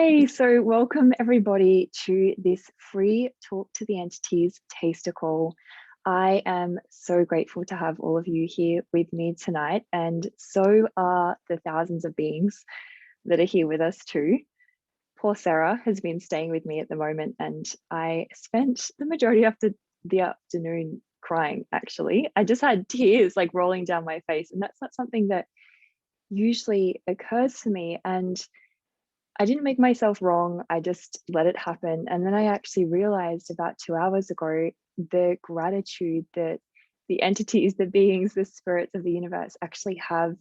Hey, so welcome everybody to this free Talk to the Entities taster call. I am so grateful to have all of you here with me tonight, and so are the thousands of beings that are here with us too. Poor Sarah has been staying with me at the moment, and I spent the majority of the afternoon crying, actually. I just had tears like rolling down my face, and that's not something that usually occurs to me. And I didn't make myself wrong. I just let it happen. And then I actually realized about 2 hours ago the gratitude that the entities, the beings, the spirits of the universe actually have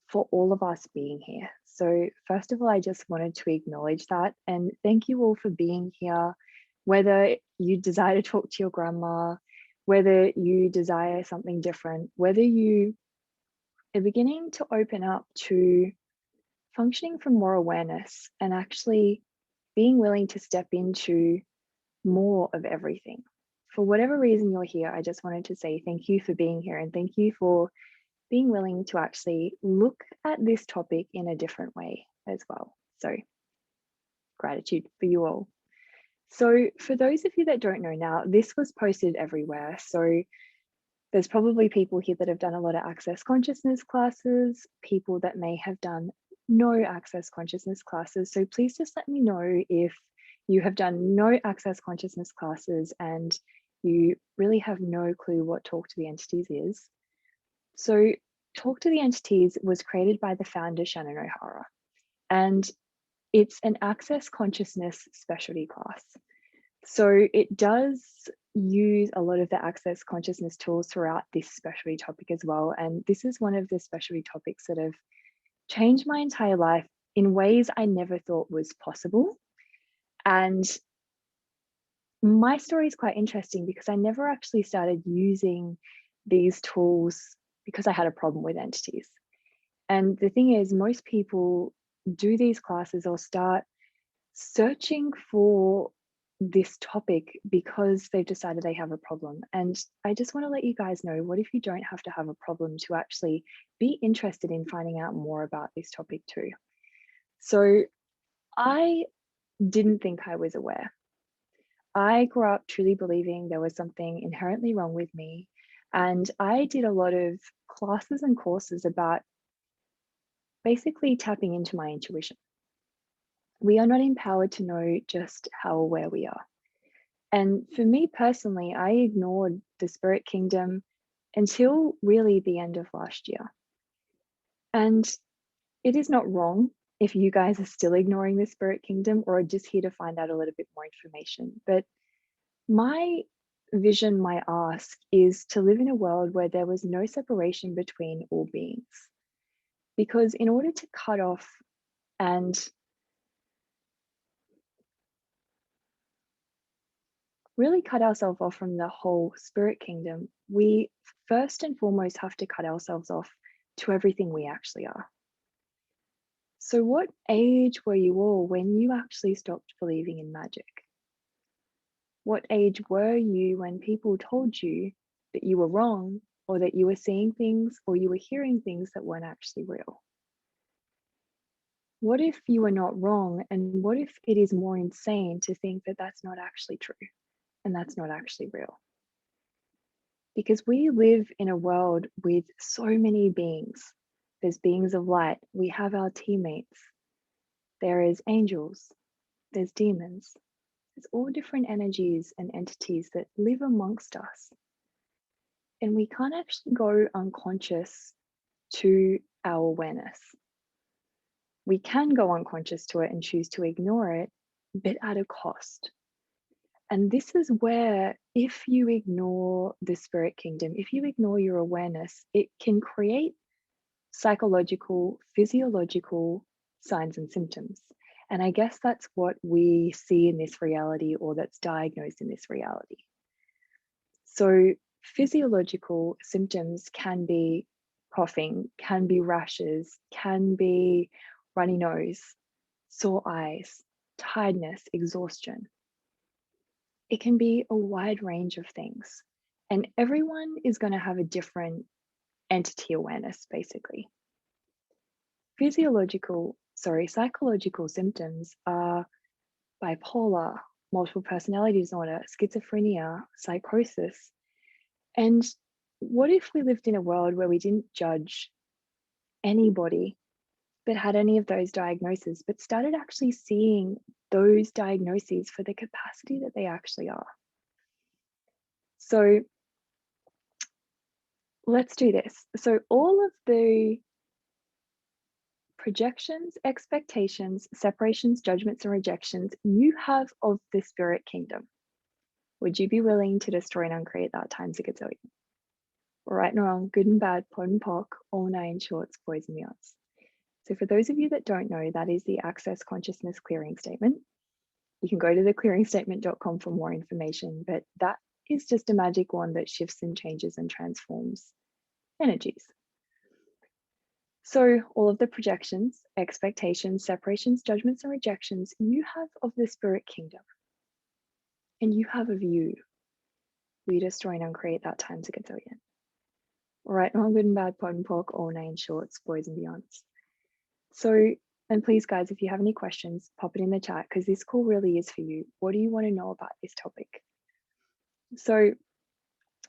for all of us being here. So, first of all, I just wanted to acknowledge that and thank you all for being here. Whether you desire to talk to your grandma, whether you desire something different, whether you are beginning to open up to functioning from more awareness and actually being willing to step into more of everything. For whatever reason you're here, I just wanted to say thank you for being here and thank you for being willing to actually look at this topic in a different way as well. So, gratitude for you all. So, for those of you that don't know now, this was posted everywhere. So, there's probably people here that have done a lot of access consciousness classes, people that may have done no access consciousness classes. So please just let me know if you have done no access consciousness classes and you really have no clue what Talk to the Entities is. So Talk to the Entities was created by the founder, Shannon O'Hara, and it's an access consciousness specialty class. So it does use a lot of the access consciousness tools throughout this specialty topic as well. And this is one of the specialty topics that have changed my entire life in ways I never thought was possible. And my story is quite interesting because I never actually started using these tools because I had a problem with entities. And the thing is, most people do these classes or start searching for this topic because they've decided they have a problem. And I just want to let you guys know, what if you don't have to have a problem to actually be interested in finding out more about this topic too? So I didn't think I was aware. I grew up truly believing there was something inherently wrong with me. And I did a lot of classes and courses about basically tapping into my intuition. We are not empowered to know just how aware we are. And for me personally, I ignored the spirit kingdom until really the end of last year. And it is not wrong if you guys are still ignoring the spirit kingdom or are just here to find out a little bit more information. But my vision, my ask is to live in a world where there was no separation between all beings. Because in order to cut off and really cut ourselves off from the whole spirit kingdom, we first and foremost have to cut ourselves off to everything we actually are. So, what age were you all when you actually stopped believing in magic? What age were you when people told you that you were wrong, or that you were seeing things or you were hearing things that weren't actually real? What if you are not wrong, and what if it is more insane to think that that's not actually true and that's not actually real? Because we live in a world with so many beings. There's beings of light, we have our teammates, there is angels, there's demons, there's all different energies and entities that live amongst us. And we can't actually go unconscious to our awareness. We can go unconscious to it and choose to ignore it, but at a cost. And this is where, if you ignore the spirit kingdom, if you ignore your awareness, it can create psychological, physiological signs and symptoms. And I guess that's what we see in this reality, or that's diagnosed in this reality. So physiological symptoms can be coughing, can be rashes, can be runny nose, sore eyes, tiredness, exhaustion. It can be a wide range of things. And everyone is going to have a different entity awareness, basically. Psychological symptoms are bipolar, multiple personality disorder, schizophrenia, psychosis. And what if we lived in a world where we didn't judge anybody that had any of those diagnoses, but started actually seeing those diagnoses for the capacity that they actually are? So let's do this. So all of the projections, expectations, separations, judgments, and rejections you have of the spirit kingdom, would you be willing to destroy and uncreate that times a gazillion? Right and wrong, good and bad, pod and poc, all nine shorts, boys and beyonds. So for those of you that don't know, that is the Access Consciousness Clearing Statement. You can go to theclearingstatement.com for more information, but that is just a magic wand that shifts and changes and transforms energies. So all of the projections, expectations, separations, judgments, and rejections you have of the spirit kingdom, and you have of you, we destroy and uncreate that times a gazillion. Right, wrong, good and bad, pod and pork, all nine shorts, boys and beyonds. So, and please guys, if you have any questions, pop it in the chat, because this call really is for you. What do you want to know about this topic? So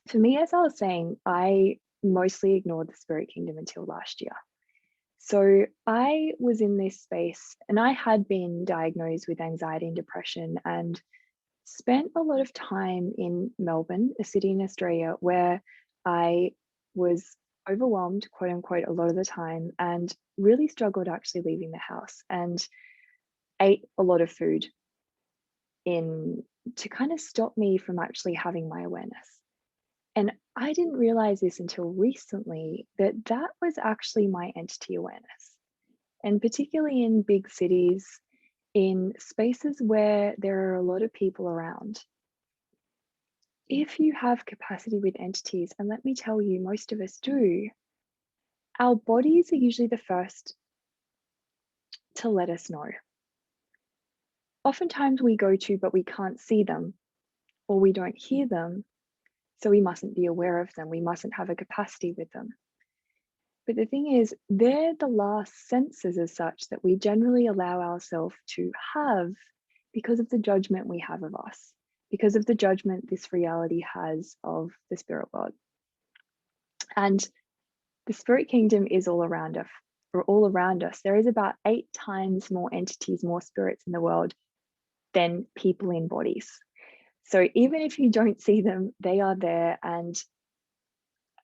for me, as I was saying, I mostly ignored the spirit kingdom until last year. So I was in this space and I had been diagnosed with anxiety and depression and spent a lot of time in Melbourne, a city in Australia, where I was overwhelmed, quote unquote, a lot of the time, and really struggled actually leaving the house, and ate a lot of food in to kind of stop me from actually having my awareness. And I didn't realize this until recently, that that was actually my entity awareness. And particularly in big cities, in spaces where there are a lot of people around, if you have capacity with entities, and let me tell you, most of us do, our bodies are usually the first to let us know. Oftentimes we go to, but we can't see them or we don't hear them, so we mustn't be aware of them. We mustn't have a capacity with them. But the thing is, they're the last senses as such that we generally allow ourselves to have because of the judgment we have of us, because of the judgment this reality has of the spirit world. And the spirit kingdom is all around us, or all around us. There is about 8 times more entities, more spirits in the world than people in bodies. So even if you don't see them, they are there. And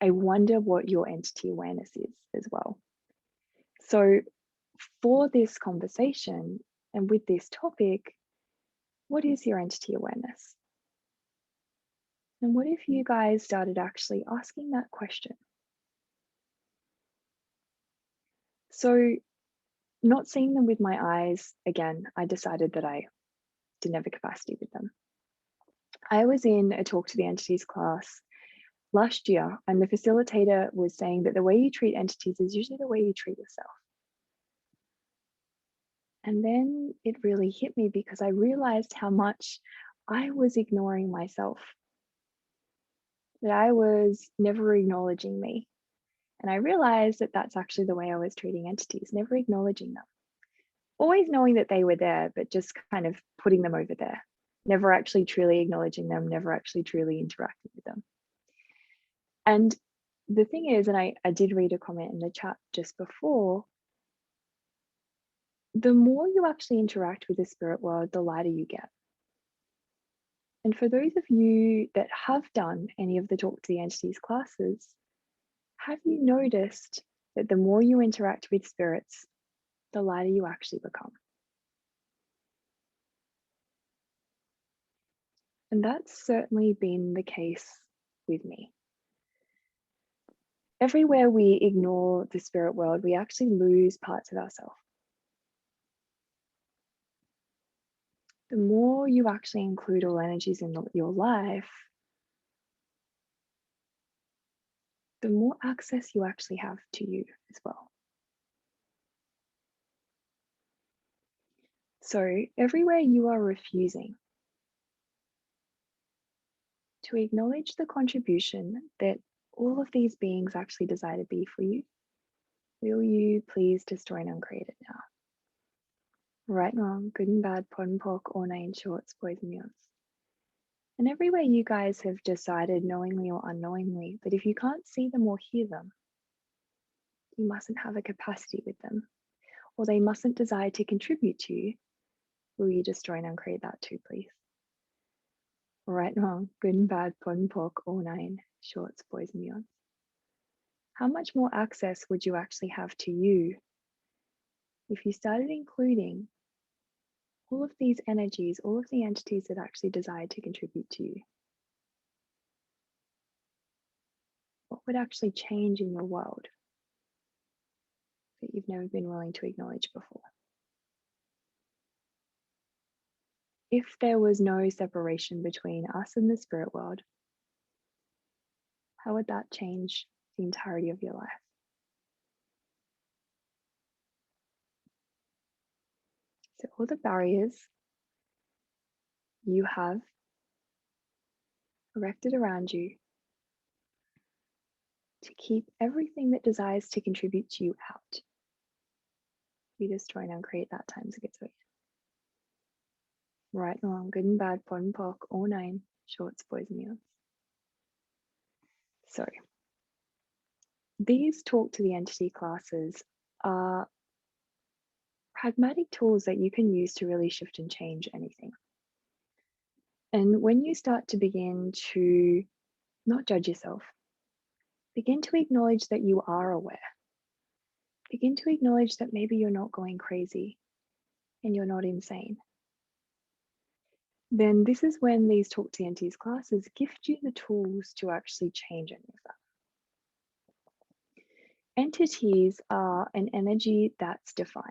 I wonder what your entity awareness is as well. So for this conversation and with this topic, what is your entity awareness? And what if you guys started actually asking that question? So not seeing them with my eyes, again, I decided that I didn't have a capacity with them. I was in a talk to the entities class last year, and the facilitator was saying that the way you treat entities is usually the way you treat yourself. And then it really hit me because I realized how much I was ignoring myself, that I was never acknowledging me. And I realized that that's actually the way I was treating entities, never acknowledging them. Always knowing that they were there, but just kind of putting them over there, never actually truly acknowledging them, never actually truly interacting with them. And the thing is, and I did read a comment in the chat just before, the more you actually interact with the spirit world, the lighter you get. And for those of you that have done any of the Talk to the Entities classes, have you noticed that the more you interact with spirits, the lighter you actually become? And that's certainly been the case with me. Everywhere we ignore the spirit world, we actually lose parts of ourselves. The more you actually include all energies in your life, the more access you actually have to you as well. So everywhere you are refusing to acknowledge the contribution that all of these beings actually desire to be for you, will you please destroy and uncreate it now? right and wrong, good and bad, pod and pock, all nine shorts, boys and beyonds. And everywhere you guys have decided, knowingly or unknowingly, that if you can't see them or hear them, you mustn't have a capacity with them, or they mustn't desire to contribute to you, will you destroy and uncreate that too, please? Right and wrong, good and bad, pod and pock, all nine shorts, boys and beyonds. How much more access would you actually have to you if you started including all of these energies, all of the entities that actually desire to contribute to you? What would actually change in your world that you've never been willing to acknowledge before? If there was no separation between us and the spirit world, how would that change the entirety of your life? So all the barriers you have erected around you to keep everything that desires to contribute to you out, we destroy and uncreate that times against it. Right and wrong, good and bad, pod and pock, all nine shorts, boys and beyonds. So these talk to the entity classes are pragmatic tools that you can use to really shift and change anything. And when you start to begin to not judge yourself, begin to acknowledge that you are aware, begin to acknowledge that maybe you're not going crazy and you're not insane, then this is when these talk to the entities classes gift you the tools to actually change any of that. Entities are an energy that's defined.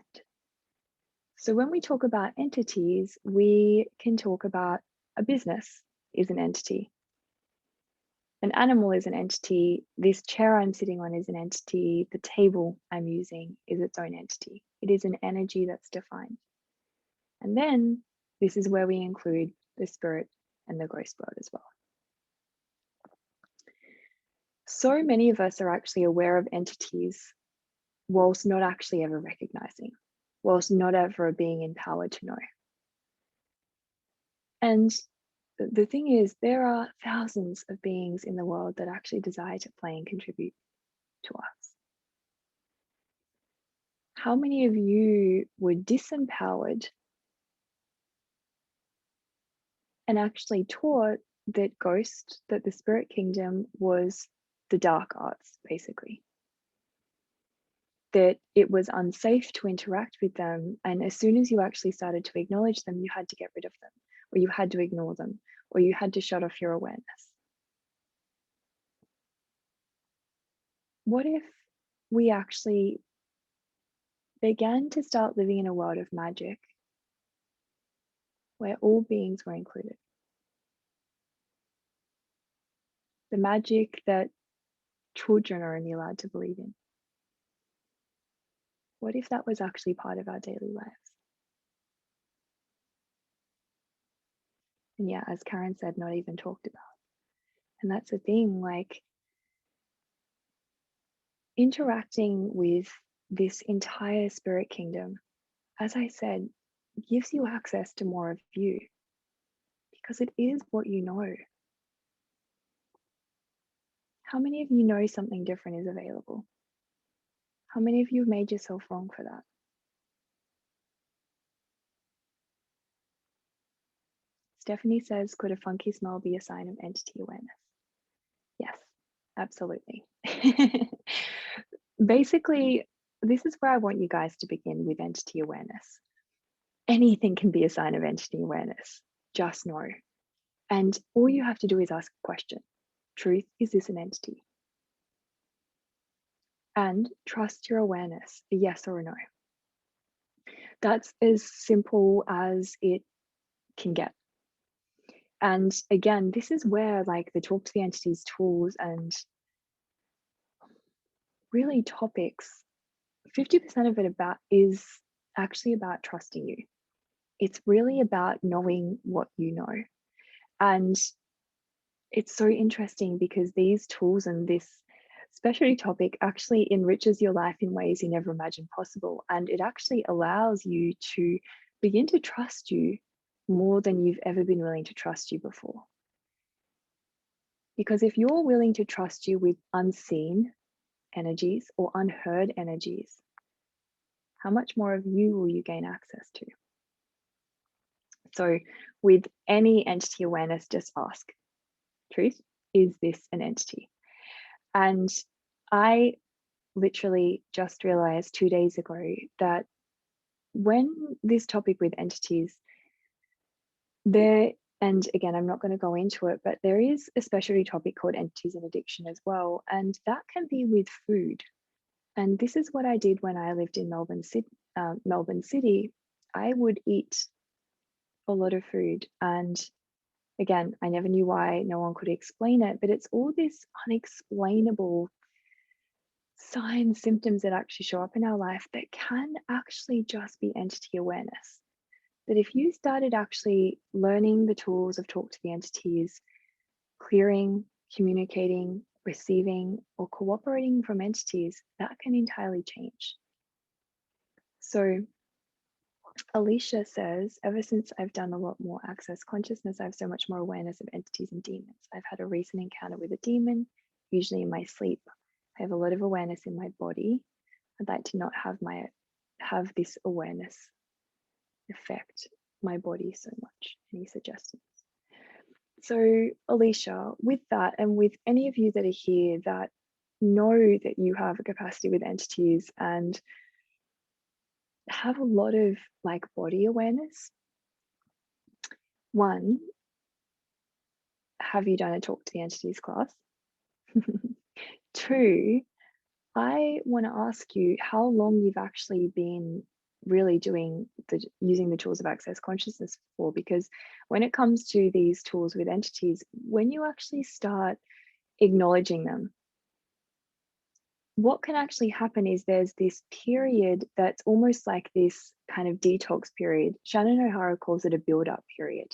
So when we talk about entities, we can talk about a business is an entity. An animal is an entity. This chair I'm sitting on is an entity. The table I'm using is its own entity. It is an energy that's defined. And then this is where we include the spirit and the ghost world as well. So many of us are actually aware of entities whilst not actually ever recognizing, whilst not ever being empowered to know. And the thing is, there are thousands of beings in the world that actually desire to play and contribute to us. How many of you were disempowered and actually taught that that the spirit kingdom was the dark arts, basically? That it was unsafe to interact with them. And as soon as you actually started to acknowledge them, you had to get rid of them, or you had to ignore them, or you had to shut off your awareness. What if we actually began to start living in a world of magic where all beings were included? The magic that children are only allowed to believe in. What if that was actually part of our daily lives? And yeah, as Karen said, not even talked about. And that's the thing, like interacting with this entire spirit kingdom, as I said, gives you access to more of you because it is what you know. How many of you know something different is available? How many of you have made yourself wrong for that? Stephanie says, could a funky smell be a sign of entity awareness? Yes, absolutely. Basically, this is where I want you guys to begin with entity awareness. Anything can be a sign of entity awareness, just know. And all you have to do is ask a question. Truth, is this an entity? And trust your awareness, a yes or a no. That's as simple as it can get. And again, this is where like the talk to the entities tools and really topics, 50% of it is actually about trusting you. It's really about knowing what you know. And it's so interesting because these tools and this specialty topic actually enriches your life in ways you never imagined possible. And it actually allows you to begin to trust you more than you've ever been willing to trust you before. Because if you're willing to trust you with unseen energies or unheard energies, how much more of you will you gain access to? So with any entity awareness, just ask, truth, is this an entity? And I literally just realized 2 days ago that when this topic with entities, and again, I'm not going to go into it, but there is a specialty topic called entities and addiction as well. And that can be with food. And this is what I did when I lived in Melbourne City. I would eat a lot of food. And again, I never knew why, no one could explain it, but it's all this unexplainable signs, symptoms that actually show up in our life that can actually just be entity awareness. That if you started actually learning the tools of talk to the entities, clearing, communicating, receiving, or cooperating from entities, that can entirely change. So Alicia says, ever since I've done a lot more access consciousness, I have so much more awareness of entities and demons. I've had a recent encounter with a demon, usually in my sleep. I have a lot of awareness in my body. I'd like to not have this awareness affect my body so much. Any suggestions? So Alicia, with that, and with any of you that are here that know that you have a capacity with entities and have a lot of like body awareness, one, have you done a talk to the entities class? Two, I want to ask you how long you've actually been really using the tools of access consciousness for, because when it comes to these tools with entities, when you actually start acknowledging them, what can actually happen is there's this period that's almost like this kind of detox period. Shannon O'Hara calls it a build-up period,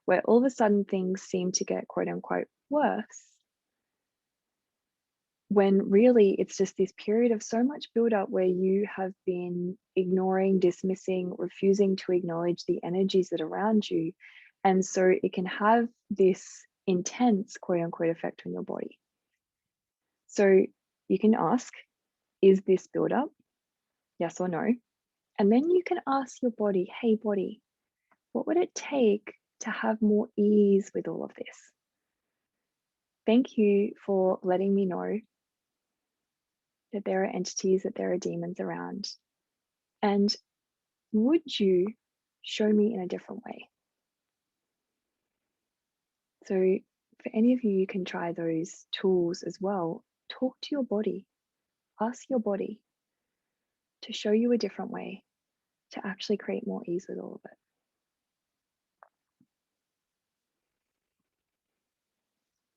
where all of a sudden things seem to get quote unquote worse, when really it's just this period of so much build-up where you have been ignoring, dismissing, refusing to acknowledge the energies that are around you. And so it can have this intense quote unquote effect on your body. So you can ask, is this build-up? Yes or no? And then you can ask your body, hey body, what would it take to have more ease with all of this? Thank you for letting me know that there are entities, that there are demons around. And would you show me in a different way? So for any of you, you can try those tools as well. Talk to your body. Ask your body to show you a different way to actually create more ease with all of it.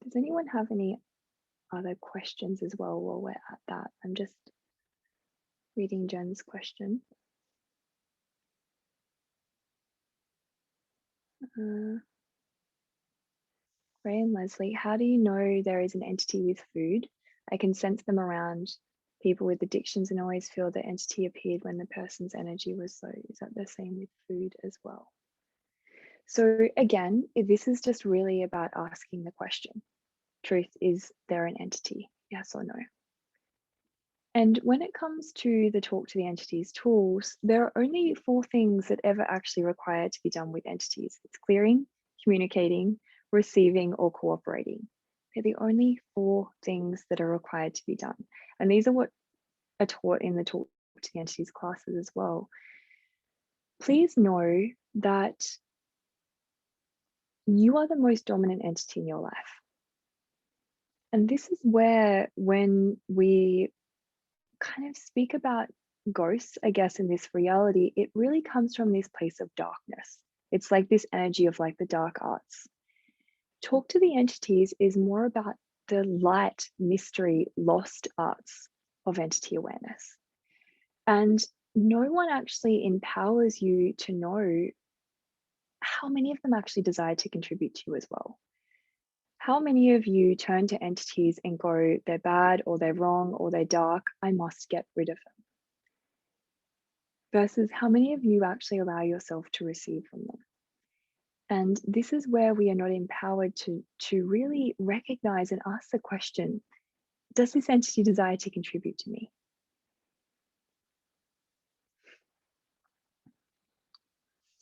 Does anyone have any other questions as well while we're at that? I'm just reading Jen's question. Ray and Leslie, how do you know there is an entity with food? I can sense them around people with addictions and always feel the entity appeared when the person's energy was low. Is that the same with food as well? So again, this is just really about asking the question. Truth, is there an entity? Yes or no? And when it comes to the talk to the entities tools, there are only 4 things that ever actually require to be done with entities. It's clearing, communicating, receiving, or cooperating. They're the only 4 things that are required to be done. And these are what are taught in the talk to the entities classes as well. Please know that you are the most dominant entity in your life. And this is where, when we kind of speak about ghosts, I guess, in this reality, it really comes from this place of darkness. It's like this energy of like the dark arts. Talk to the entities is more about the light, mystery, lost arts of entity awareness. And no one actually empowers you to know how many of them actually desire to contribute to you as well. How many of you turn to entities and go, they're bad or they're wrong or they're dark, I must get rid of them? versus how many of you actually allow yourself to receive from them. And this is where we are not empowered to really recognize and ask the question, does this entity desire to contribute to me?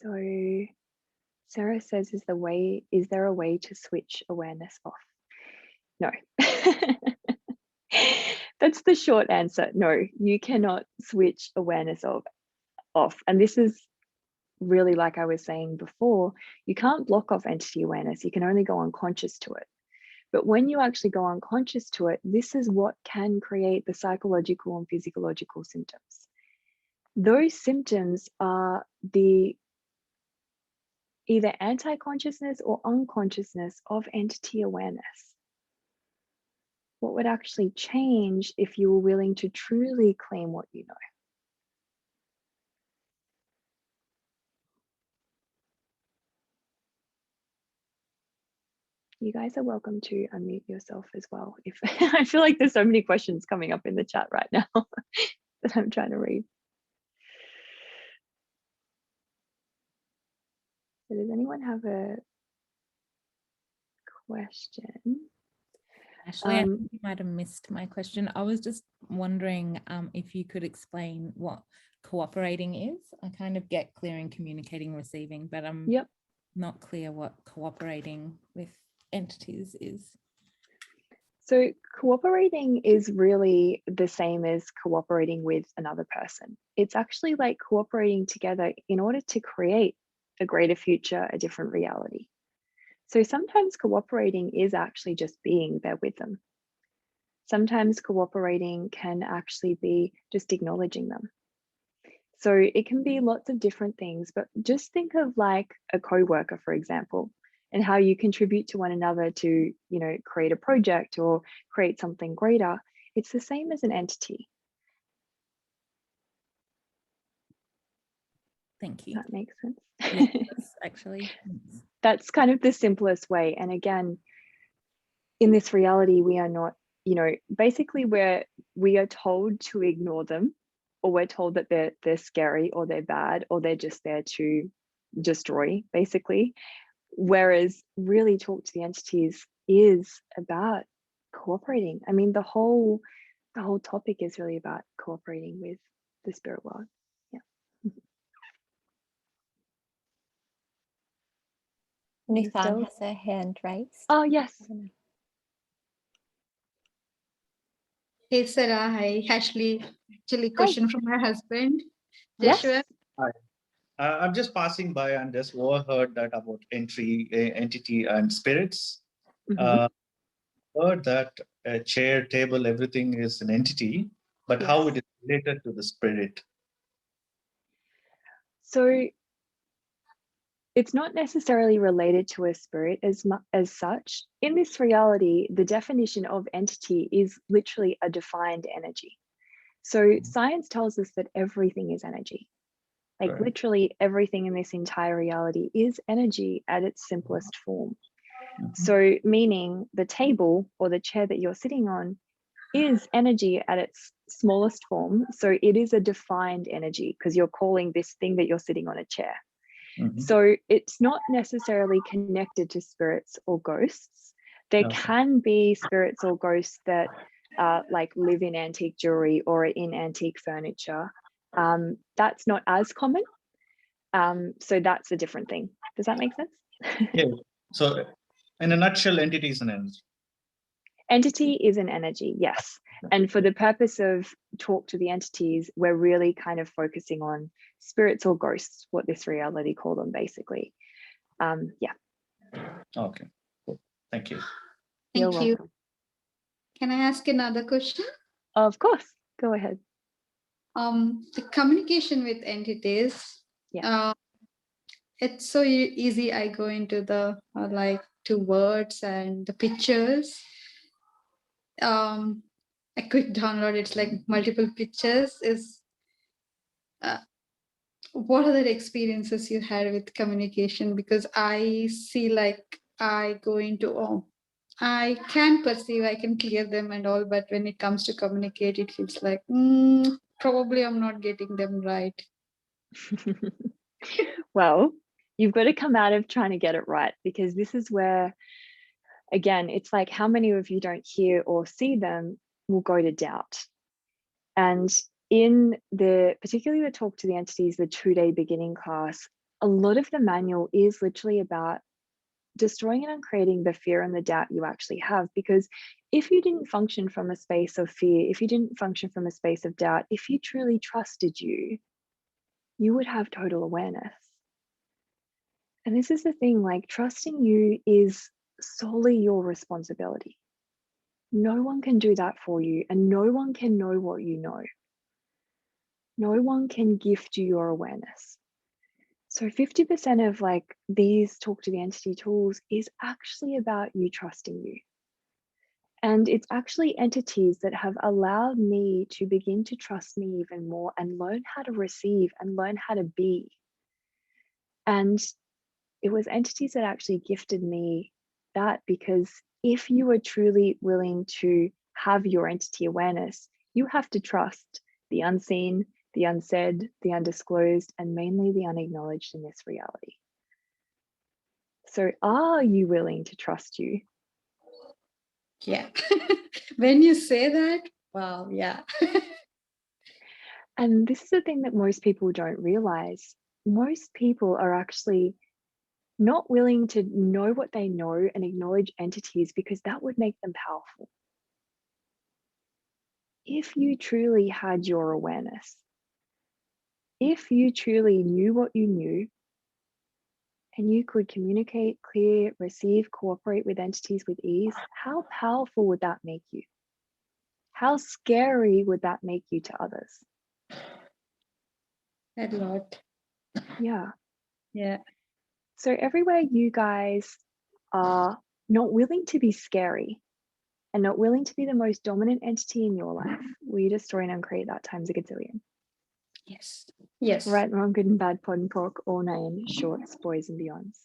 So Sarah says, is there a way to switch awareness off? No. That's the short answer. No, you cannot switch awareness off. And this is really, like I was saying before, you can't block off entity awareness. You can only go unconscious to it. But when you actually go unconscious to it, this is what can create the psychological and physiological symptoms. Those symptoms are the either anti-consciousness or unconsciousness of entity awareness. What would actually change if you were willing to truly claim what you know? You guys are welcome to unmute yourself as well. If I feel like there's so many questions coming up in the chat right now that I'm trying to read. So does anyone have a question? Ashlee, I think you might have missed my question. I was just wondering if you could explain what cooperating is. I kind of get clearing, communicating, receiving, but I'm not clear what cooperating with entities is. So cooperating is really the same as cooperating with another person. It's actually like cooperating together in order to create a greater future, a different reality. So sometimes cooperating is actually just being there with them. Sometimes cooperating can actually be just acknowledging them. So it can be lots of different things, but just think of like a co-worker, for example, and how you contribute to one another to, you know, create a project or create something greater. It's the same as an entity. Thank you. Does that makes sense? Yes, actually. That's kind of the simplest way. And again, in this reality, we are not, you know, basically we are told to ignore them, or we're told that they're scary or they're bad or they're just there to destroy, basically. Whereas really talk to the entities is about cooperating. I mean, the whole topic is really about cooperating with the spirit world. Yeah. Nithan has a hand raised. Oh, yes. Hey, Sarah. Hi, Ashlee. Actually, question from my husband, Joshua. Yes. Hi. I'm just passing by and just overheard that about entity and spirits. Heard that a chair, table, everything is an entity, but how it is related to the spirit? So it's not necessarily related to a spirit as such. In this reality, the definition of entity is literally a defined energy. So science tells us that everything is energy. Like literally everything in this entire reality is energy at its simplest form. So meaning the table or the chair that you're sitting on is energy at its smallest form. So it is a defined energy because you're calling this thing that you're sitting on a chair. So it's not necessarily connected to spirits or ghosts. There can be spirits or ghosts that like live in antique jewelry or in antique furniture. That's not as common. So that's a different thing. Does that make sense? Yeah. So in a nutshell, entity is an energy. Entity is an energy, yes. And for the purpose of talk to the entities, we're really kind of focusing on spirits or ghosts, what this reality call them, basically. Yeah. Okay. Cool. Thank you. Thank you. Can I ask another question? Of course. Go ahead. The communication with entities. It's so easy. I go into the like to words and the pictures. A quick download. It's like multiple pictures. Is what are the experiences you had with communication? Because I see like I go into I can perceive, I can clear them and all, but when it comes to communicate, it feels like probably I'm not getting them right. Well, you've got to come out of trying to get it right, because this is where, again, it's like how many of you don't hear or see them will go to doubt. And in the, particularly the talk to the entities, the 2-day beginning class, a lot of the manual is literally about destroying and uncreating the fear and the doubt you actually have. Because if you didn't function from a space of fear, if you didn't function from a space of doubt, if you truly trusted you would have total awareness. And this is the thing, like, trusting you is solely your responsibility. No one can do that for you, and no one can know what you know. No one can gift you your awareness. So 50% of like these talk to the entity tools is actually about you trusting you. And it's actually entities that have allowed me to begin to trust me even more and learn how to receive and learn how to be. And it was entities that actually gifted me that, because if you are truly willing to have your entity awareness, you have to trust the unseen, the unsaid, the undisclosed, and mainly the unacknowledged in this reality. So are you willing to trust you? Yeah. When you say that, wow, yeah. And this is the thing that most people don't realize. Most people are actually not willing to know what they know and acknowledge entities, because that would make them powerful. If you truly had your awareness, if you truly knew what you knew, and you could communicate, clear, receive, cooperate with entities with ease, how powerful would that make you? How scary would that make you to others? A lot. Yeah. Yeah. So everywhere you guys are not willing to be scary and not willing to be the most dominant entity in your life, will you destroy and uncreate that times a gazillion? Yes. Yes. Right, wrong, good and bad, pod and pork, all nine, shorts, boys and beyonds.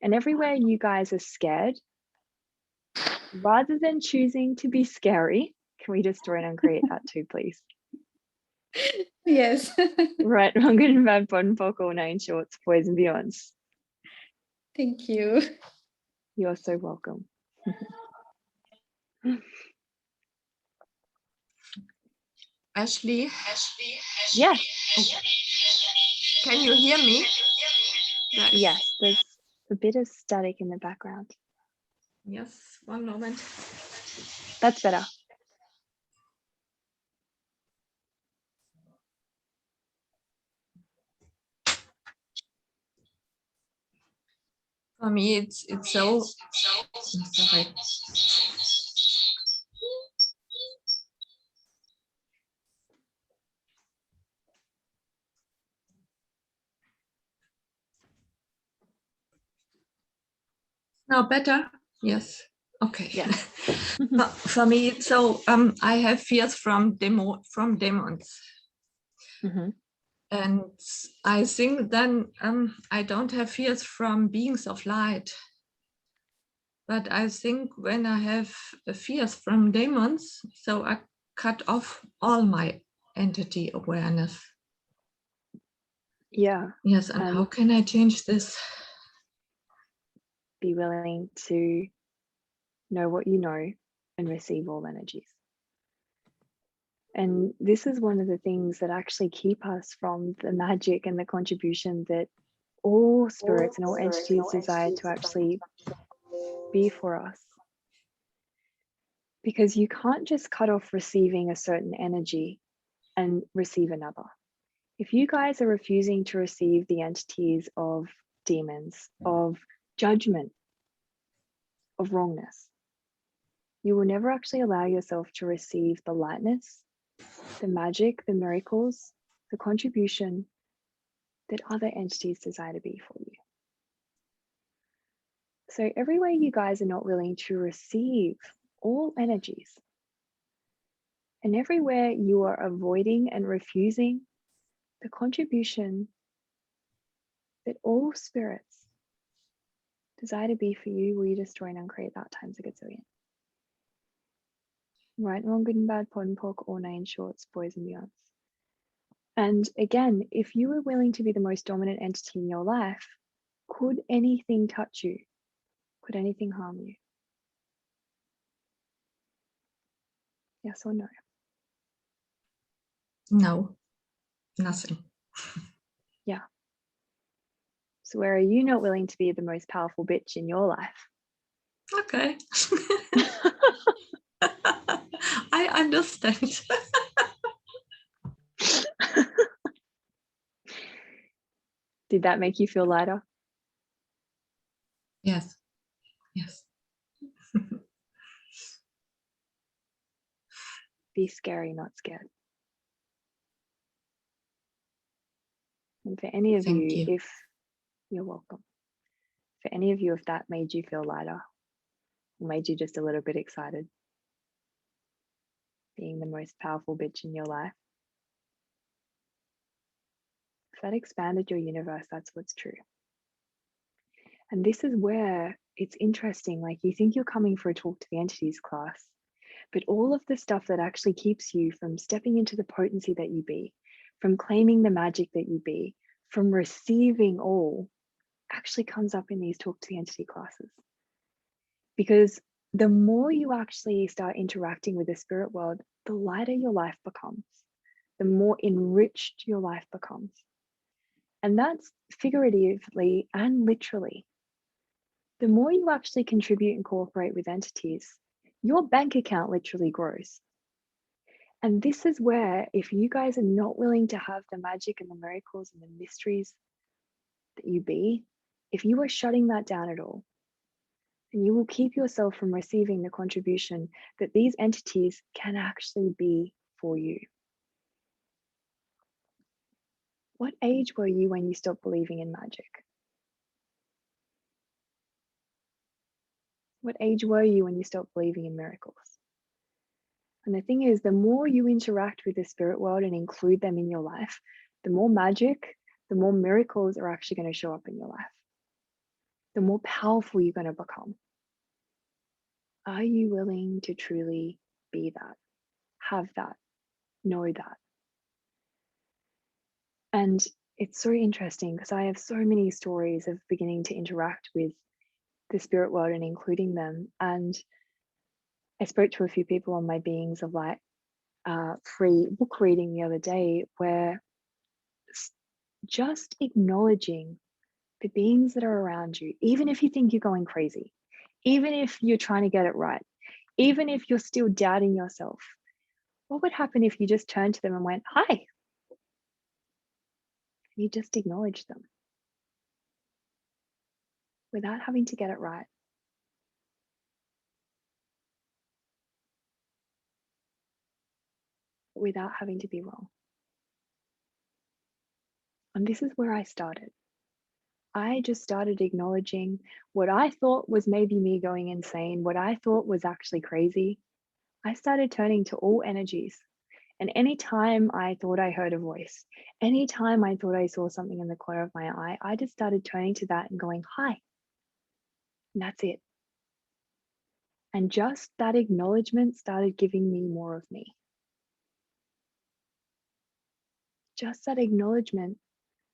And everywhere you guys are scared, rather than choosing to be scary, can we destroy and uncreate that too, please? Yes. Right, wrong, good and bad, pod and pork, all nine, shorts, boys and beyonds. Thank you. You're so welcome. Ashlee? Yes. Can you hear me? Yes, there's a bit of static in the background. Yes, one moment. That's better. For me, it's so. Sorry. Now better? Yes. Okay. Yeah. For me, so I have fears from demons. Mm-hmm. And I think then I don't have fears from beings of light. But I think when I have fears from demons, so I cut off all my entity awareness. Yeah. Yes, and how can I change this? Be willing to know what you know and receive all energies. And this is one of the things that actually keep us from the magic and the contribution that all spirits and all entities desire to actually be for us. Because you can't just cut off receiving a certain energy and receive another. If you guys are refusing to receive the entities of demons, of judgment, of wrongness, you will never actually allow yourself to receive the lightness, the magic, the miracles, the contribution that other entities desire to be for you. So every way you guys are not willing to receive all energies, and everywhere you are avoiding and refusing the contribution that all spirits desire to be for you, will you destroy and uncreate that times a gazillion? Right, wrong, good and bad, pod and pork, all nine shorts, boys and beyonds. And again, if you were willing to be the most dominant entity in your life, could anything touch you? Could anything harm you? Yes or no? No, nothing. Yeah. So where are you not willing to be the most powerful bitch in your life? Okay. I understand. Did that make you feel lighter? Yes. Yes. Be scary, not scared. And for any of Thank you, you. if you're welcome, for any of you, if that made you feel lighter or made you just a little bit excited, being the most powerful bitch in your life, if that expanded your universe, that's what's true. And this is where it's interesting. Like, you think you're coming for a talk to the entities class, but all of the stuff that actually keeps you from stepping into the potency that you be, from claiming the magic that you be, from receiving all, actually comes up in these talk to the entity classes. Because the more you actually start interacting with the spirit world, the lighter your life becomes, the more enriched your life becomes. And that's figuratively and literally. The more you actually contribute and cooperate with entities, your bank account literally grows. And this is where, if you guys are not willing to have the magic and the miracles and the mysteries that you be, if you are shutting that down at all, then you will keep yourself from receiving the contribution that these entities can actually be for you. What age were you when you stopped believing in magic? What age were you when you stopped believing in miracles? And the thing is, the more you interact with the spirit world and include them in your life, the more magic, the more miracles are actually going to show up in your life. The more powerful you're going to become. Are you willing to truly be that, have that, know that? And it's so interesting because I have so many stories of beginning to interact with the spirit world and including them. And I spoke to a few people on my Beings of Light free book reading the other day, where just acknowledging the beings that are around you, even if you think you're going crazy, even if you're trying to get it right, even if you're still doubting yourself, what would happen if you just turned to them and went, hi? You just acknowledge them without having to get it right. Without having to be wrong. And this is where I started. I just started acknowledging what I thought was maybe me going insane, what I thought was actually crazy. I started turning to all energies. And anytime I thought I heard a voice, anytime I thought I saw something in the corner of my eye, I just started turning to that and going, hi. And that's it. And just that acknowledgement started giving me more of me. Just that acknowledgement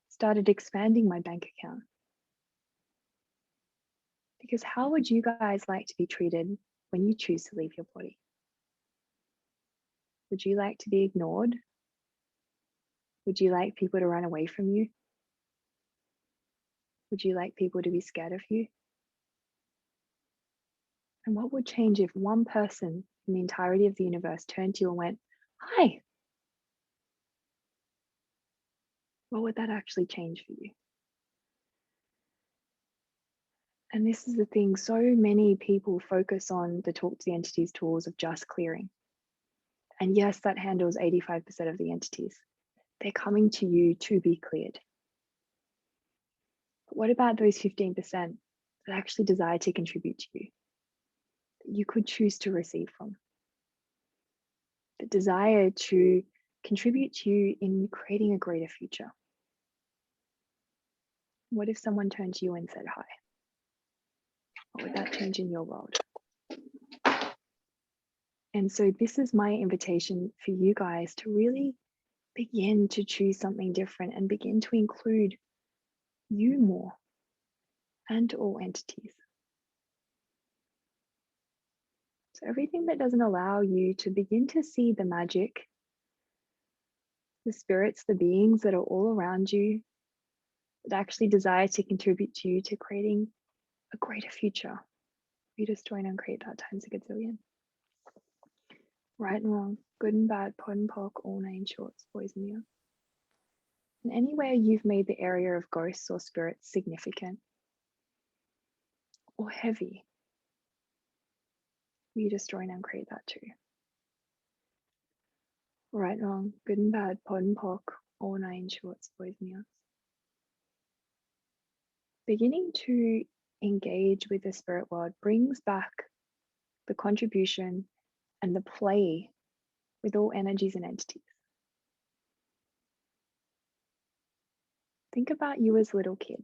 started expanding my bank account. Because how would you guys like to be treated when you choose to leave your body? Would you like to be ignored? Would you like people to run away from you? Would you like people to be scared of you? And what would change if one person in the entirety of the universe turned to you and went, hi? What would that actually change for you? And this is the thing, so many people focus on the Talk to the Entities tools of just clearing. And yes, that handles 85% of the entities. They're coming to you to be cleared. But what about those 15% that actually desire to contribute to you, that you could choose to receive from, that desire to contribute to you in creating a greater future? What if someone turned to you and said hi? What would that change in your world? And so this is my invitation for you guys to really begin to choose something different and begin to include you more and all entities. So everything that doesn't allow you to begin to see the magic, the spirits, the beings that are all around you that actually desire to contribute to you to creating a greater future. You just join and create that times a gazillion. Right and wrong, good and bad, pod and poc, all nine shorts, boys and girls. And anywhere you've made the area of ghosts or spirits significant or heavy, you just join and create that too. Right and wrong, good and bad, pod and poc, all nine shorts, boys and girls. Beginning to engage with the spirit world brings back the contribution and the play with all energies and entities. Think about you as a little kid.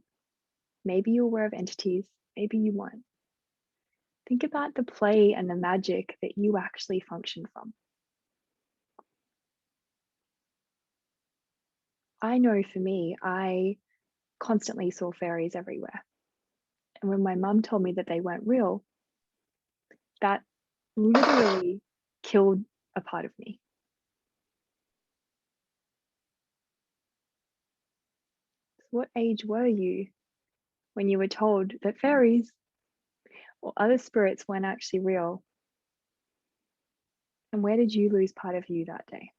Maybe you're aware of entities, maybe you weren't. Think about the play and the magic that you actually function from. I know for me, I constantly saw fairies everywhere. And when my mum told me that they weren't real, that literally killed a part of me. What age were you when you were told that fairies or other spirits weren't actually real? And where did you lose part of you that day?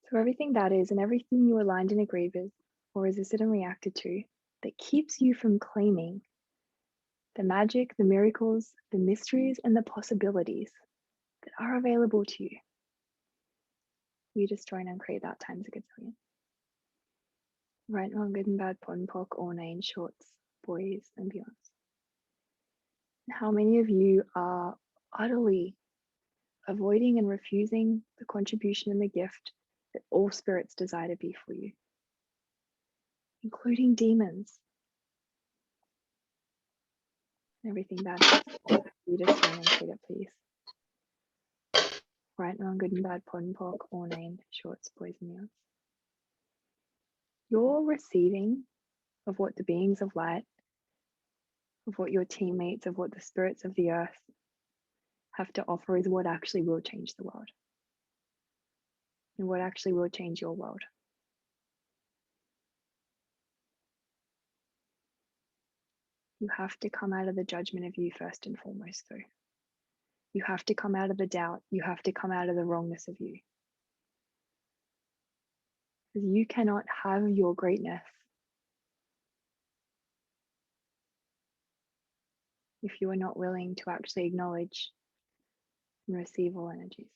So everything that is and everything you aligned and agreed with or resisted and reacted to that keeps you from claiming the magic, the miracles, the mysteries, and the possibilities that are available to you. You just join and create that times a gazillion. Right, wrong, good and bad, pod and poc, all nine shorts, boys and beyonds. How many of you are utterly avoiding and refusing the contribution and the gift that all spirits desire to be for you, including demons? Everything bad. You just join and create it, please. Right, wrong, good and bad, pod and poc, all nine shorts, boys and beyonds. Your receiving of what the beings of light, of what your teammates, of what the spirits of the earth have to offer is what actually will change the world. And what actually will change your world. You have to come out of the judgment of you first and foremost, though. You have to come out of the doubt. You have to come out of the wrongness of you. Because you cannot have your greatness if you are not willing to actually acknowledge and receive all energies.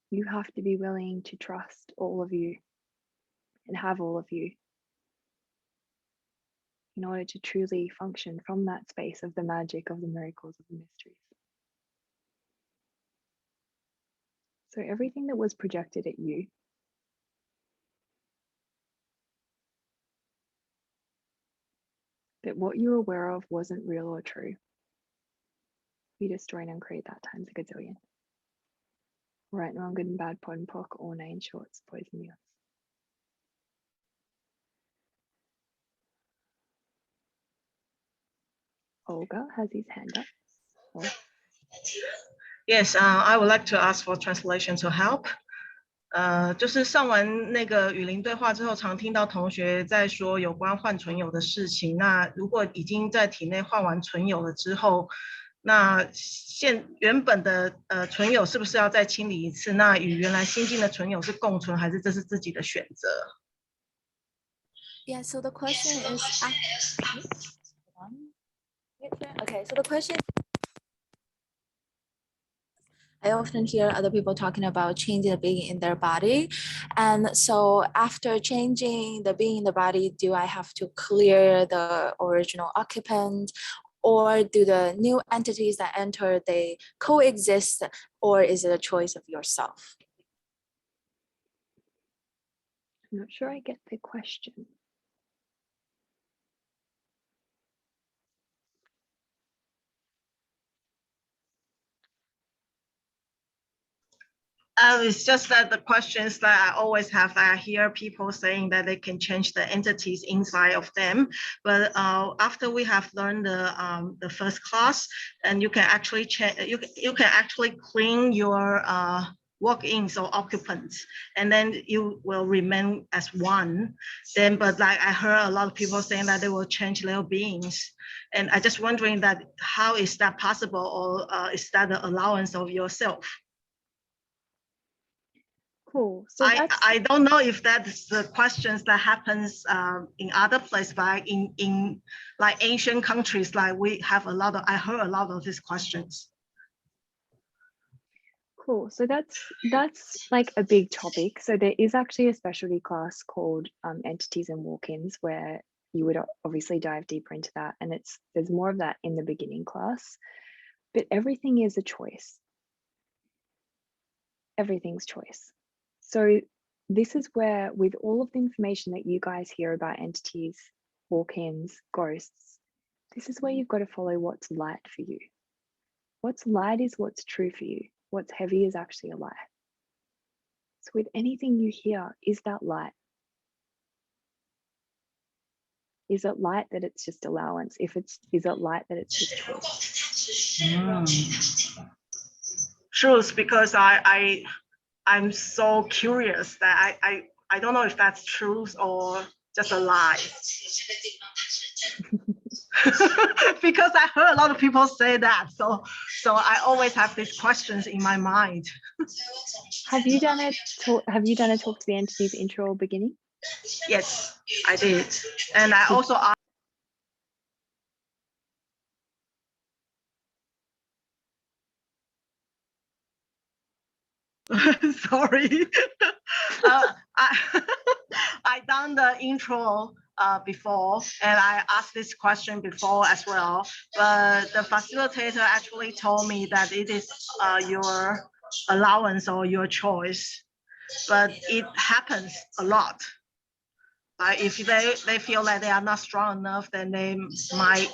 You have to be willing to trust all of you and have all of you in order to truly function from that space of the magic, of the miracles, of the mysteries. So everything that was projected at you, that what you're aware of wasn't real or true, you just join and create that times a gazillion. Right, wrong, good and bad, pod and poc, all nine shorts, boys and beyonds. Olga has his hand up. Oh. Yes, I would like to ask for translation to help. 就是上完那个雨林对话之后，常听到同学在说有关换存有的事情。那如果已经在体内换完存有了之后，那原本的存有是不是要再清理一次？那与原来新进的存有是共存，还是这是自己的选择 Yeah, so the question is okay, so the question, I often hear other people talking about changing the being in their body. And so after changing the being in the body, do I have to clear the original occupant? Or do the new entities that enter, they coexist? Or is it a choice of yourself? I'm not sure I get the question. It's just that the questions that I always have, I hear people saying that they can change the entities inside of them. But after we have learned the first class, and you can actually change, you can actually clean your walk-ins or occupants, and then you will remain as one. Then, but like I heard a lot of people saying that they will change little beings, and I just wondering that how is that possible, or is that the allowance of yourself? Cool. So I don't know if that's the questions that happens in other places, but in like Asian countries, like we have a lot of, I heard a lot of these questions. Cool. So that's like a big topic. So there is actually a specialty class called entities and walk-ins, where you would obviously dive deeper into that, and there's more of that in the beginning class. But everything is a choice. Everything's choice. So this is where, with all of the information that you guys hear about entities, walk-ins, ghosts, this is where you've got to follow what's light for you. What's light is what's true for you. What's heavy is actually a lie. So with anything you hear, is that light? Is it light that it's just allowance? Is it light that it's just choice? Truth, because I'm so curious that I don't know if that's truth or just a lie. Because I heard a lot of people say that, so I always have these questions in my mind. Have you done a talk to the entities intro or beginning? Yes, I did, and I also asked. Sorry. I done the intro before, and I asked this question before as well, but the facilitator actually told me that it is your allowance or your choice, but it happens a lot. If they feel like they are not strong enough, then they might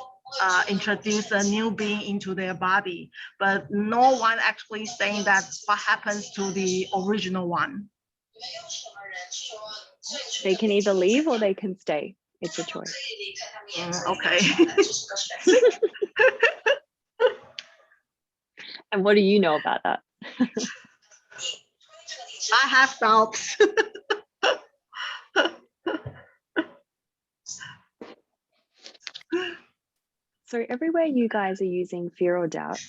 introduce a new being into their body, but no one actually saying that what happens to the original one. They can either leave or they can stay. It's a choice. Okay. And what do you know about that? I have doubts. So everywhere you guys are using fear or doubt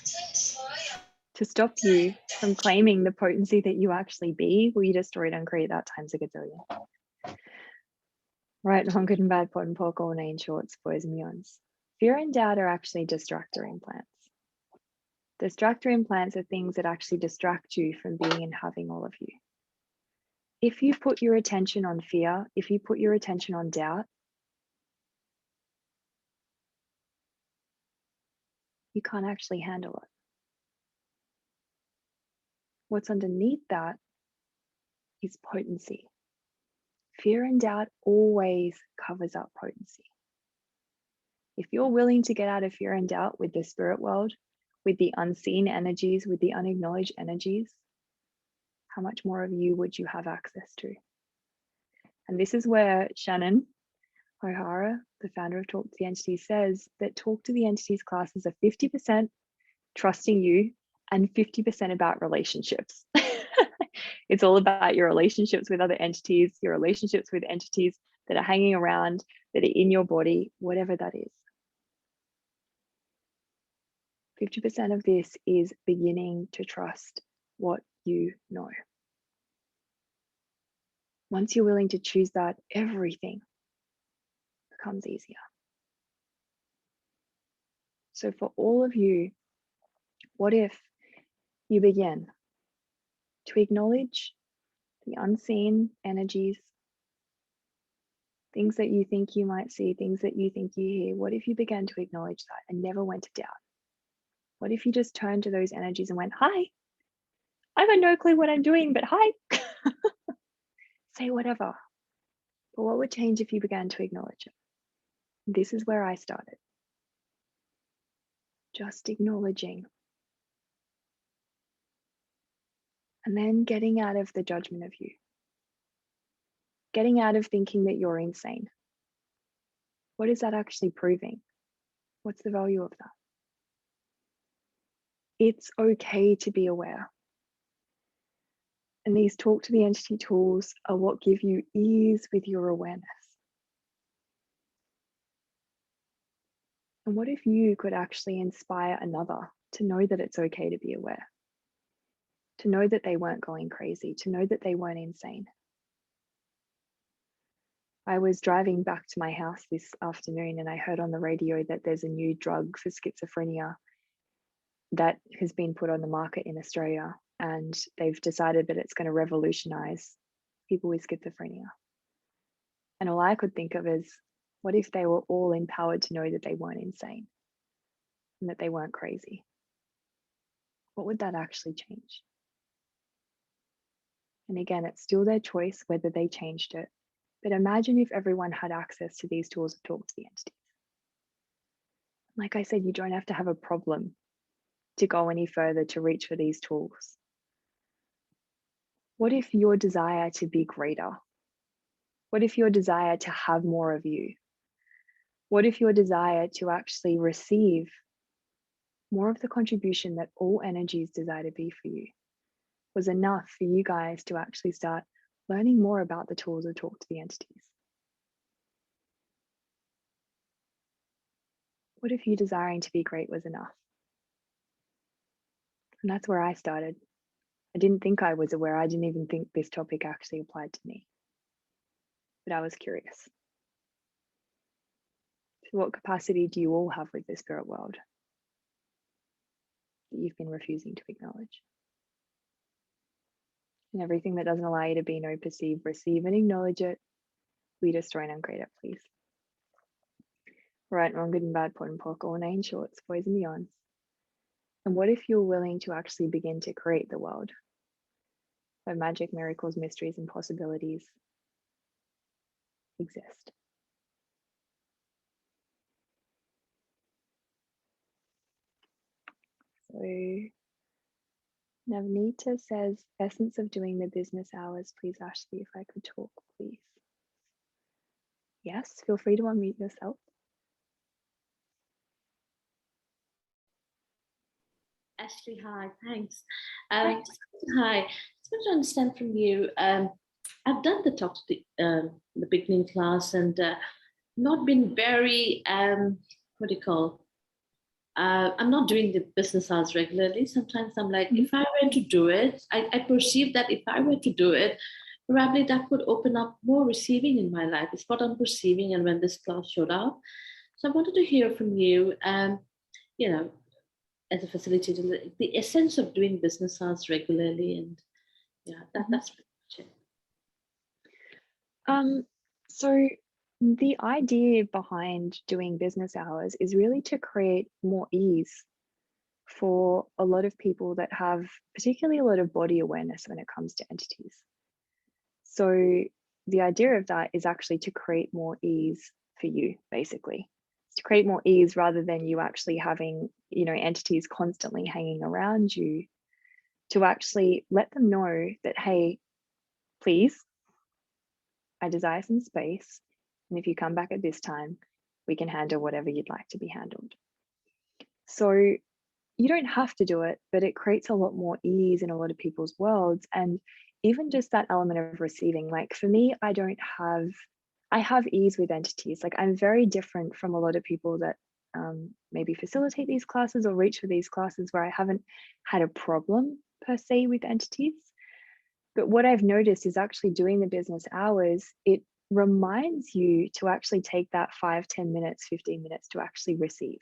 to stop you from claiming the potency that you actually be, will you destroy it and create that times a gazillion? Right, wrong, good and bad, pot and pork, all name shorts, boys and muons. Fear and doubt are actually distractor implants. Distractor implants are things that actually distract you from being and having all of you. If you put your attention on fear, if you put your attention on doubt, you can't actually handle it. What's underneath that is potency. Fear and doubt always covers up potency. If you're willing to get out of fear and doubt with the spirit world, with the unseen energies, with the unacknowledged energies, how much more of you would you have access to? And this is where Shannon O'Hara, the founder of Talk to the Entities, says that Talk to the Entities classes are 50% trusting you and 50% about relationships. It's all about your relationships with other entities, your relationships with entities that are hanging around, that are in your body, whatever that is. 50% of this is beginning to trust what you know. Once you're willing to choose that, everything becomes easier. So for all of you, what if you begin to acknowledge the unseen energies, things that you think you might see, things that you think you hear? What if you began to acknowledge that and never went to doubt? What if you just turned to those energies and went, hi, I got no clue what I'm doing, but hi. Say whatever. But what would change if you began to acknowledge it? This is where I started. Just acknowledging. And then getting out of the judgment of you. Getting out of thinking that you're insane. What is that actually proving? What's the value of that? It's okay to be aware. And these talk to the entity tools are what give you ease with your awareness. And what if you could actually inspire another to know that it's okay to be aware? To know that they weren't going crazy, to know that they weren't insane. I was driving back to my house this afternoon and I heard on the radio that there's a new drug for schizophrenia that has been put on the market in Australia, and they've decided that it's going to revolutionize people with schizophrenia. And all I could think of is, what if they were all empowered to know that they weren't insane and that they weren't crazy? What would that actually change? And again, it's still their choice whether they changed it. But imagine if everyone had access to these tools to talk to the entities. Like I said, you don't have to have a problem to go any further to reach for these tools. What if your desire to be greater? What if your desire to have more of you? What if your desire to actually receive more of the contribution that all energies desire to be for you was enough for you guys to actually start learning more about the tools that talk to the entities? What if you desiring to be great was enough? And that's where I started. I didn't think I was aware. I didn't even think this topic actually applied to me. But I was curious. So what capacity do you all have with the spirit world that you've been refusing to acknowledge? And everything that doesn't allow you to be, know, perceive, receive, and acknowledge it, we destroy and uncreate it, please. Right, wrong, good and bad, pot and pock, all name shorts, boys and beyonds. And what if you're willing to actually begin to create the world where magic, miracles, mysteries, and possibilities exist? So Navneeta says, essence of doing the business hours, please, Ashlee, if I could talk, please. Yes, feel free to unmute yourself. Ashlee, hi, thanks. Hi. I just want to understand from you, I've done the talk to the beginning class and not been very, what do you call, I'm not doing the business hours regularly. Sometimes I'm like, if I were to do it, I perceive that if I were to do it, probably that would open up more receiving in my life. It's what I'm perceiving, and when this class showed up. So I wanted to hear from you, you know, as a facilitator, the essence of doing business hours regularly, and yeah, that's pretty much it. So the idea behind doing business hours is really to create more ease for a lot of people that have particularly a lot of body awareness when it comes to entities. So the idea of that is actually to create more ease for you, basically. To create more ease rather than you actually having, you know, entities constantly hanging around you, to actually let them know that, hey, please, I desire some space. And if you come back at this time, we can handle whatever you'd like to be handled. So you don't have to do it, but it creates a lot more ease in a lot of people's worlds. And even just that element of receiving, like for me, I have ease with entities. Like I'm very different from a lot of people that maybe facilitate these classes or reach for these classes where I haven't had a problem per se with entities. But what I've noticed is actually doing the business hours, it reminds you to actually take that 5, 10 minutes, 15 minutes to actually receive.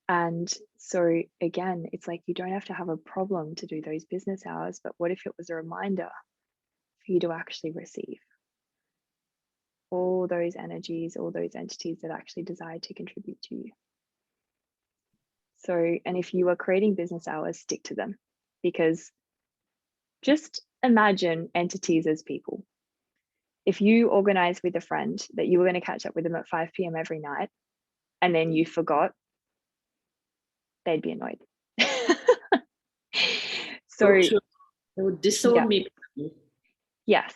And so again, it's like you don't have to have a problem to do those business hours, but what if it was a reminder for you to actually receive all those energies, all those entities that actually desire to contribute to you? So, and if you are creating business hours, stick to them, because just imagine entities as people. If you organize with a friend that you were going to catch up with them at 5 p.m. every night, and then you forgot, they'd be annoyed. So It would disown me. Yes.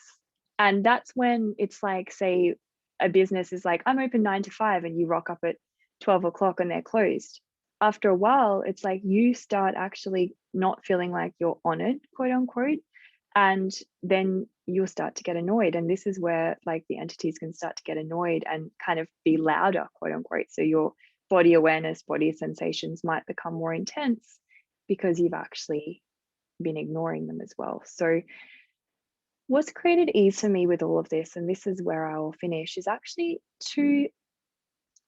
And that's when it's like, say, a business is like, I'm open 9 to 5, and you rock up at 12 o'clock and they're closed. After a while, it's like you start actually not feeling like you're honored, quote unquote, and then you'll start to get annoyed. And this is where like the entities can start to get annoyed and kind of be louder, quote unquote. So your body awareness, body sensations might become more intense because you've actually been ignoring them as well. So what's created ease for me with all of this, and this is where I will finish, is actually to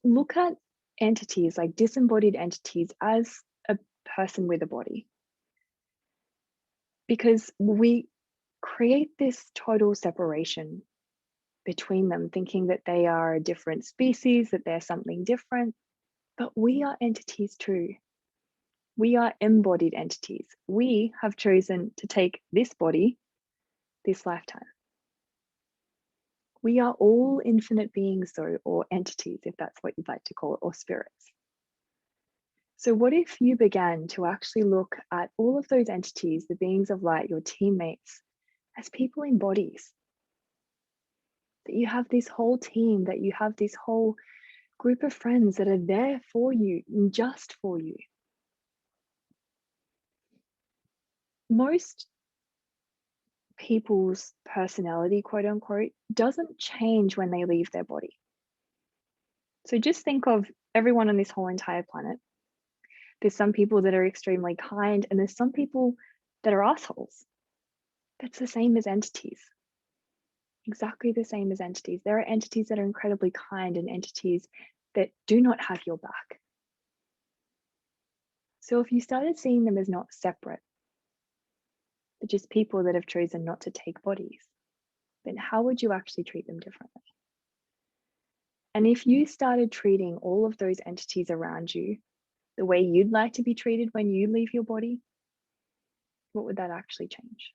look at entities, like disembodied entities, as a person with a body. Because we create this total separation between them, thinking that they are a different species, that they're something different, but we are entities too. We are embodied entities. We have chosen to take this body, this lifetime. We are all infinite beings though, or entities, if that's what you'd like to call it, or spirits. So what if you began to actually look at all of those entities, the beings of light, your teammates, as people in bodies? That you have this whole team, that you have this whole group of friends that are there for you, just for you. Most people's personality, quote unquote, doesn't change when they leave their body. So just think of everyone on this whole entire planet. There's some people that are extremely kind, and there's some people that are assholes. That's the same as entities. Exactly the same as entities. There are entities that are incredibly kind and entities that do not have your back. So if you started seeing them as not separate, but just people that have chosen not to take bodies, then how would you actually treat them differently? And if you started treating all of those entities around you the way you'd like to be treated when you leave your body, what would that actually change?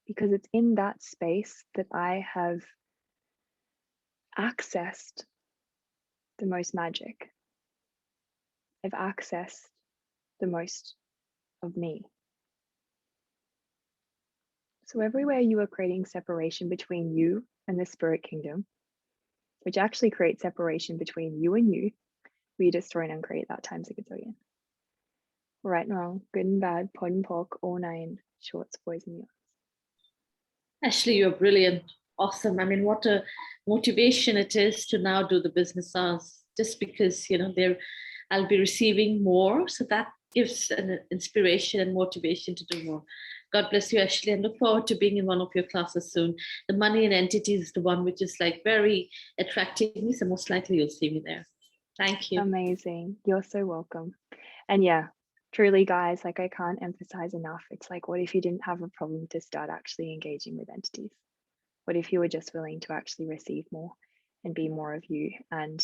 Because it's in that space that I have accessed the most magic. I've accessed the most of me. So everywhere you are creating separation between you and the spirit kingdom, which actually creates separation between you and you, we destroy and uncreate that times a gazillion. Right and wrong, good and bad, pod and poc, all 9, shorts, boys and girls. Ashlee, you're brilliant. Awesome. I mean, what a motivation it is to now do the business hours, just because, you know, I'll be receiving more. So that gives an inspiration and motivation to do more. God bless you, Ashlee, and look forward to being in one of your classes soon. The money and entities is the one which is like very attracting me. So most likely you'll see me there. Thank you. Amazing. You're so welcome. And yeah, truly, guys, like I can't emphasize enough. It's like, what if you didn't have a problem to start actually engaging with entities? What if you were just willing to actually receive more and be more of you? And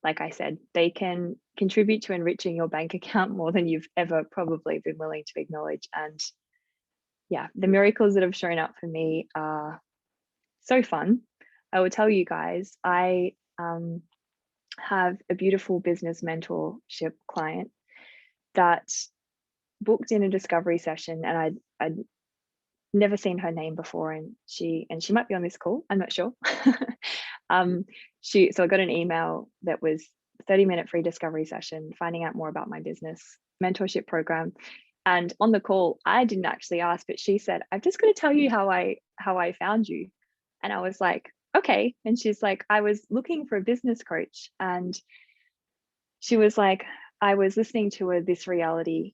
like I said, they can contribute to enriching your bank account more than you've ever probably been willing to acknowledge. And yeah, the miracles that have shown up for me are so fun. I will tell you guys, I have a beautiful business mentorship client that booked in a discovery session, and I'd never seen her name before, and she might be on this call, I'm not sure. So I got an email that was 30-minute free discovery session, finding out more about my business mentorship program. And on the call, I didn't actually ask, but she said, I've just got to tell you how I found you. And I was like, okay. And she's like, I was looking for a business coach. And she was like, I was listening to a This Reality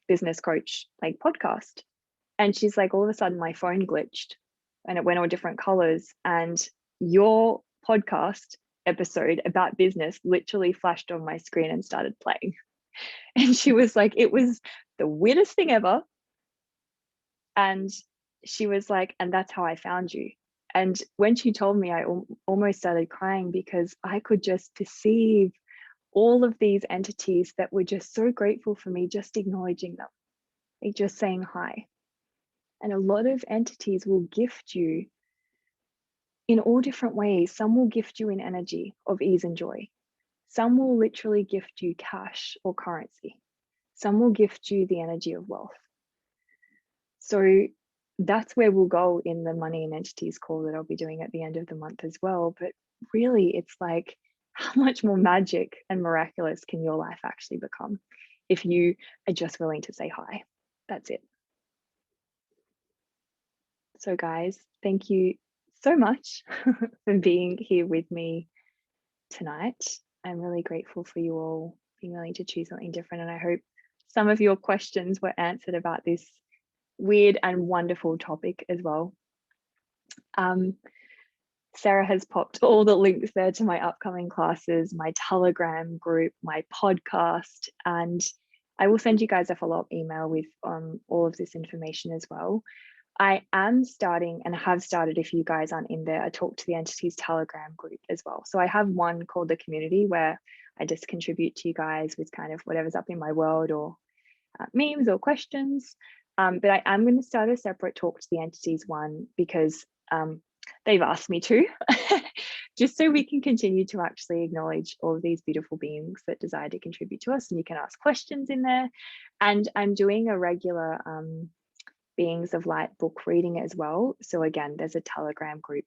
business coach like podcast. And she's like, all of a sudden my phone glitched and it went all different colors. And your podcast episode about business literally flashed on my screen and started playing. And she was like, it was the weirdest thing ever. And she was like, and that's how I found you. And when she told me, I almost started crying because I could just perceive all of these entities that were just so grateful for me, just acknowledging them, like just saying hi. And a lot of entities will gift you in all different ways. Some will gift you in energy of ease and joy. Some will literally gift you cash or currency. Some will gift you the energy of wealth. So that's where we'll go in the money and entities call that I'll be doing at the end of the month as well. But really, it's like, how much more magic and miraculous can your life actually become if you are just willing to say hi? That's it. So guys, thank you so much for being here with me tonight. I'm really grateful for you all being willing to choose something different. And I hope some of your questions were answered about this weird and wonderful topic as well. Sarah has popped all the links there to my upcoming classes, my Telegram group, my podcast, and I will send you guys a follow-up email with all of this information as well. I am starting and have started, if you guys aren't in there, a Talk to the Entities Telegram group as well. So I have one called the Community where I just contribute to you guys with kind of whatever's up in my world or memes or questions. But I am going to start a separate Talk to the Entities one because they've asked me to, just so we can continue to actually acknowledge all of these beautiful beings that desire to contribute to us, and you can ask questions in there. And I'm doing a regular Beings of Light book reading as well. So again, there's a Telegram group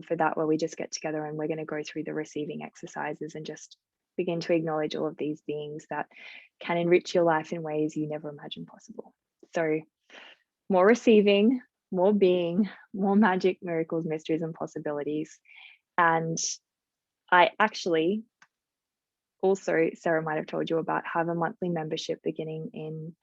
for that where we just get together and we're going to go through the receiving exercises and just begin to acknowledge all of these beings that can enrich your life in ways you never imagined possible. So more receiving, more being, more magic, miracles, mysteries, and possibilities. And I actually also, Sarah might have told you about, have a monthly membership beginning in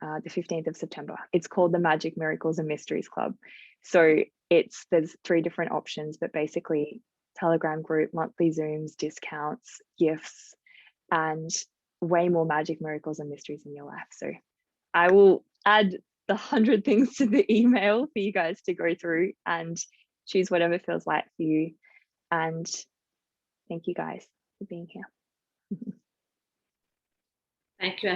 the 15th of September. It's called the Magic, Miracles, and Mysteries Club. So there's 3 different options, but basically Telegram group, monthly Zooms, discounts, gifts, and way more magic, miracles, and mysteries in your life. So I will add the 100 things to the email for you guys to go through and choose whatever feels right for you. And thank you guys for being here. Thank you.